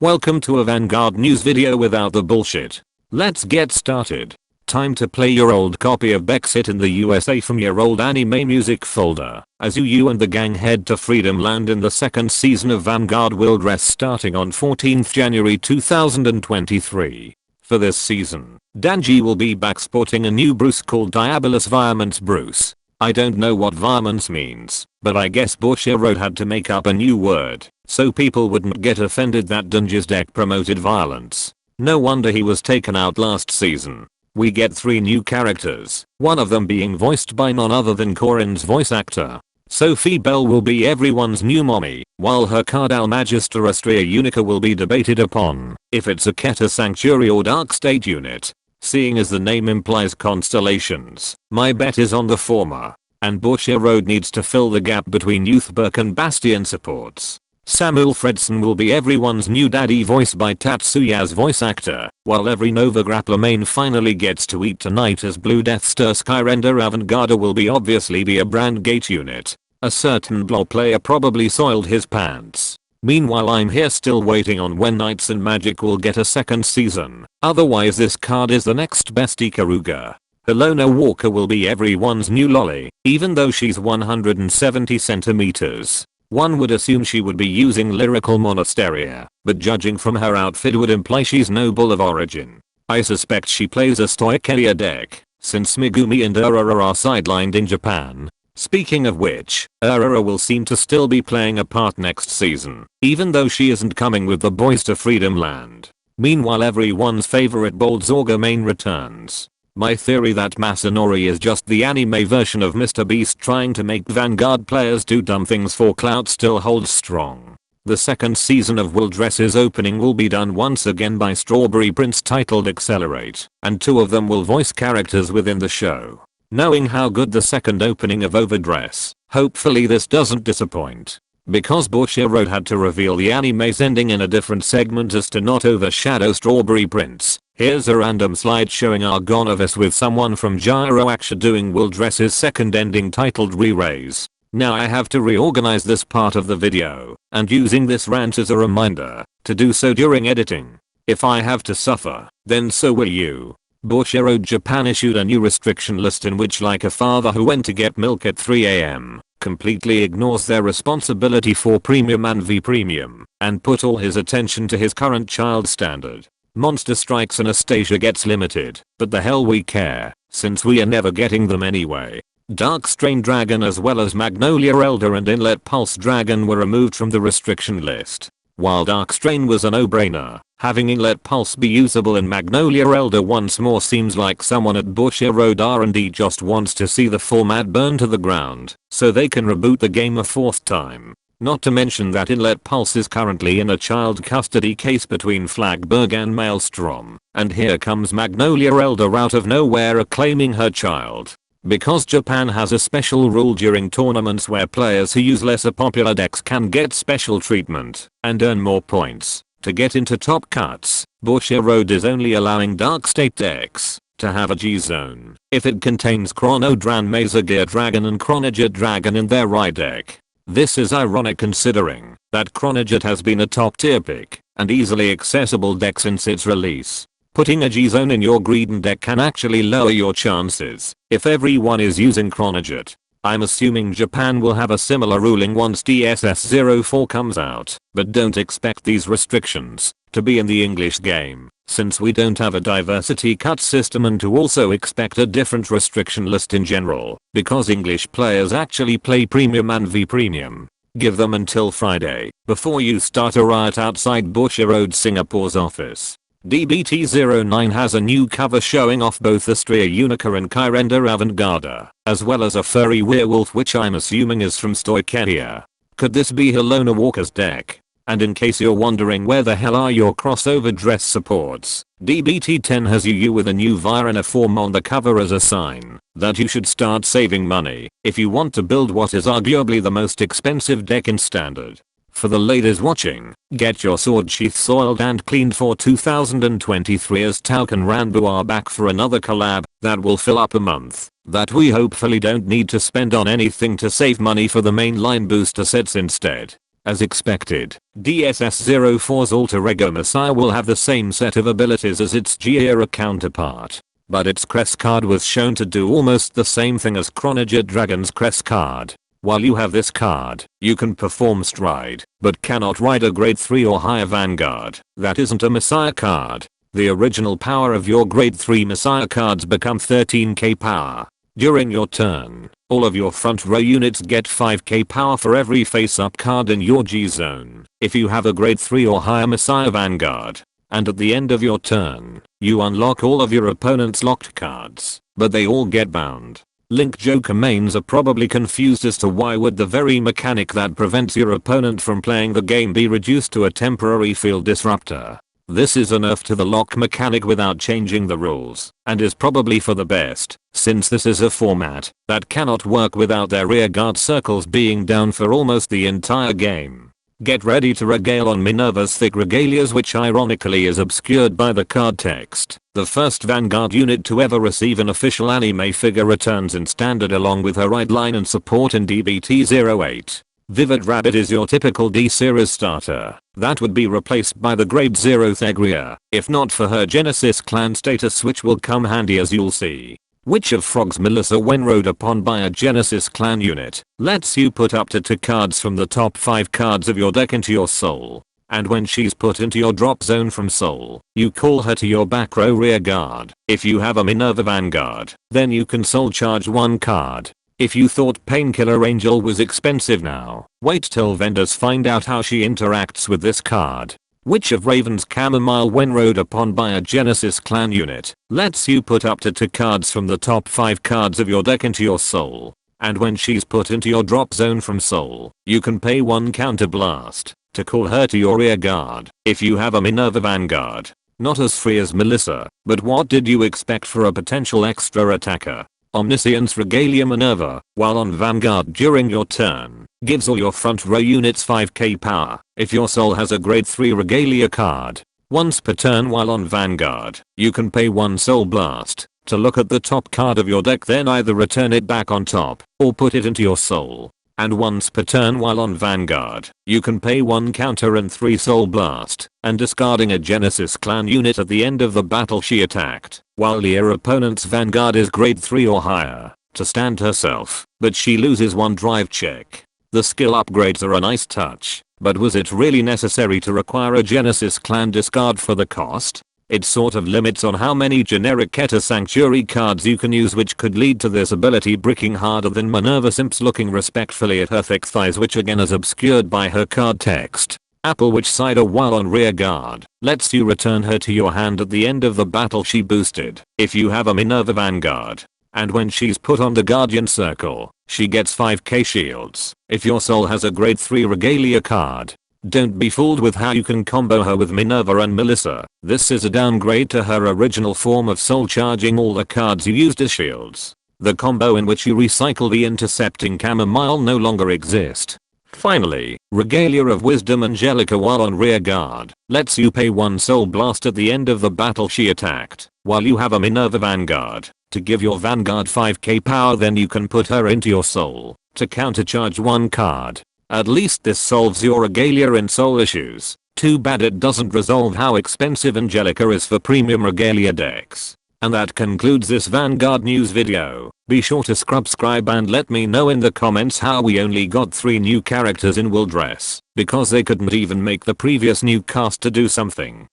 Welcome to a Vanguard news video without the bullshit. Let's get started. Time to play your old copy of Brexit in the USA from your old anime music folder, as you and the gang head to Freedom Land in the second season of Vanguard Will+Dress starting on 14th January 2023. For this season, Danji will be back sporting a new Bruce called Diabolus Violence Bruce. I don't know what violence means, but I guess Bushiroad had to make up a new word, so people wouldn't get offended that Danji's deck promoted violence. No wonder he was taken out last season. We get 3 new characters, one of them being voiced by none other than Kourin's voice actor. Sophie Bell will be everyone's new mommy, while her Cardal Magister Astrea Unica will be debated upon if it's a Keta Sanctuary or Dark State unit. Seeing as the name implies constellations, my bet is on the former, and Bushiroad needs to fill the gap between Youth Burke and Bastion supports. Samuel Fredson will be everyone's new daddy voiced by Tatsuya's voice actor, while every Nova Grappler main finally gets to eat tonight as Blue Deathster Skyrender Vanguard will be obviously be a brand gate unit. A certain blah player probably soiled his pants. Meanwhile I'm here still waiting on when Knights and Magic will get a second season, otherwise this card is the next best Ikaruga. Helena Walker will be everyone's new lolly, even though she's 170 centimeters. One would assume she would be using Lyrical Monasteria, but judging from her outfit would imply she's noble of origin. I suspect she plays a Stoikeria deck, since Megumi and Urara are sidelined in Japan. Speaking of which, Urara will seem to still be playing a part next season, even though she isn't coming with the boys to Freedom Land. Meanwhile everyone's favorite Bold Zorga main returns. My theory that Masanori is just the anime version of Mr. Beast trying to make Vanguard players do dumb things for clout still holds strong. The second season of Will+Dress's opening will be done once again by Strawberry Prince titled Accelerate, and 2 of them will voice characters within the show. Knowing how good the second opening of Overdress, hopefully this doesn't disappoint. Because Bushiroad had to reveal the anime's ending in a different segment as to not overshadow Strawberry Prince, here's a random slide showing Argonavis with someone from Gyro Aksha doing Will+Dress's second ending titled Re-Raise. Now I have to reorganize this part of the video, and using this rant as a reminder, to do so during editing. If I have to suffer, then so will you. Bushiroad Japan issued a new restriction list in which, like a father who went to get milk at 3 AM, completely ignores their responsibility for premium and V-premium, and put all his attention to his current child standard. Monster Strikes Anastasia gets limited, but the hell we care, since we are never getting them anyway. Dark Strain Dragon as well as Magnolia Elder and Inlet Pulse Dragon were removed from the restriction list. While Dark Strain was a no-brainer, having Inlet Pulse be usable in Magnolia Elder once more seems like someone at Bushiroad R&D just wants to see the format burn to the ground, so they can reboot the game a 4th time. Not to mention that Inlet Pulse is currently in a child custody case between Flagberg and Maelstrom, and here comes Magnolia Elder out of nowhere claiming her child. Because Japan has a special rule during tournaments where players who use lesser popular decks can get special treatment and earn more points to get into top cuts, Bushiroad is only allowing Dark State decks to have a G-Zone if it contains Chronodran Gear Dragon and Chronojet Dragon in their right deck. This is ironic considering that Chronojet has been a top tier pick and easily accessible deck since its release. Putting a G-Zone in your Greedon deck can actually lower your chances if everyone is using Chronojet. I'm assuming Japan will have a similar ruling once DSS-04 comes out, but don't expect these restrictions to be in the English game, since we don't have a diversity cut system, and to also expect a different restriction list in general, because English players actually play premium and V-premium. Give them until Friday before you start a riot outside Bushiroad Singapore's office. DBT09 has a new cover showing off both Astrea Unica and Kyrender Avantgarda, as well as a furry werewolf which I'm assuming is from Stoikeria. Could this be Helena Walker's deck? And in case you're wondering where the hell are your crossover dress supports, DBT10 has you with a new Virina form on the cover as a sign that you should start saving money if you want to build what is arguably the most expensive deck in Standard. For the ladies watching, get your sword sheath soiled and cleaned for 2023 as Tauk and Ranbu are back for another collab that will fill up a month that we hopefully don't need to spend on anything to save money for the mainline booster sets instead. As expected, DSS-04's alter ego Messiah will have the same set of abilities as its G-era counterpart. But its crest card was shown to do almost the same thing as Chronojet Dragon's crest card. While you have this card, you can perform stride, but cannot ride a grade 3 or higher Vanguard. That isn't a Messiah card. The original power of your grade 3 Messiah cards become 13k power. During your turn, all of your front row units get 5k power for every face-up card in your G-zone if you have a grade 3 or higher Messiah Vanguard. And at the end of your turn, you unlock all of your opponent's locked cards, but they all get bound. Link Joker mains are probably confused as to why would the very mechanic that prevents your opponent from playing the game be reduced to a temporary field disruptor. This is a nerf to the lock mechanic without changing the rules, and is probably for the best, since this is a format that cannot work without their rearguard circles being down for almost the entire game. Get ready to regale on Minerva's thick regalias, which ironically is obscured by the card text. The first Vanguard unit to ever receive an official anime figure returns in standard along with her ride line and support in DBT-08. Vivid Rabbit is your typical D-series starter. That would be replaced by the grade 0 Thegria, if not for her Genesis clan status, which will come handy as you'll see. Witch of Frogs Melissa, when rode upon by a Genesis clan unit, lets you put up to 2 cards from the top 5 cards of your deck into your soul. And when she's put into your drop zone from soul, you call her to your back row rear guard. If you have a Minerva Vanguard, then you can soul charge 1 card. If you thought Painkiller Angel was expensive now, wait till vendors find out how she interacts with this card. Witch of Raven's Chamomile, when rode upon by a Genesis clan unit, lets you put up to 2 cards from the top 5 cards of your deck into your soul. And when she's put into your drop zone from soul, you can pay 1 counter blast to call her to your rear guard. If you have a Minerva Vanguard, not as free as Melissa, but what did you expect for a potential extra attacker? Omniscience Regalia Minerva, while on Vanguard during your turn, gives all your front row units 5k power. If your soul has a grade 3 Regalia card, once per turn while on Vanguard, you can pay 1 soul blast to look at the top card of your deck, then either return it back on top or put it into your soul. And once per turn while on Vanguard, you can pay 1 counter and 3 soul blast, and discarding a Genesis clan unit at the end of the battle she attacked, while your opponent's Vanguard is grade 3 or higher, to stand herself, but she loses 1 drive check. The skill upgrades are a nice touch, but was it really necessary to require a Genesis clan discard for the cost? It sort of limits on how many generic Keta Sanctuary cards you can use, which could lead to this ability bricking harder than Minerva Simps looking respectfully at her thick thighs, which again is obscured by her card text. Apple Witch Cider, while on rear guard, lets you return her to your hand at the end of the battle she boosted. If you have a Minerva Vanguard, and when she's put on the Guardian Circle, she gets 5k shields. If your soul has a grade 3 Regalia card, don't be fooled with how you can combo her with Minerva and Melissa. This is a downgrade to her original form of soul charging all the cards you used as shields. The combo in which you recycle the intercepting Chamomile no longer exists. Finally, Regalia of Wisdom Angelica, while on rear guard, lets you pay 1 soul blast at the end of the battle she attacked, while you have a Minerva Vanguard, to give your Vanguard 5k power, then you can put her into your soul to countercharge 1 card. At least this solves your Regalia and soul issues. Too bad it doesn't resolve how expensive Angelica is for premium Regalia decks. And that concludes this Vanguard news video. Be sure to subscribe and let me know in the comments how we only got 3 new characters in Will+Dress, because they couldn't even make the previous new cast to do something.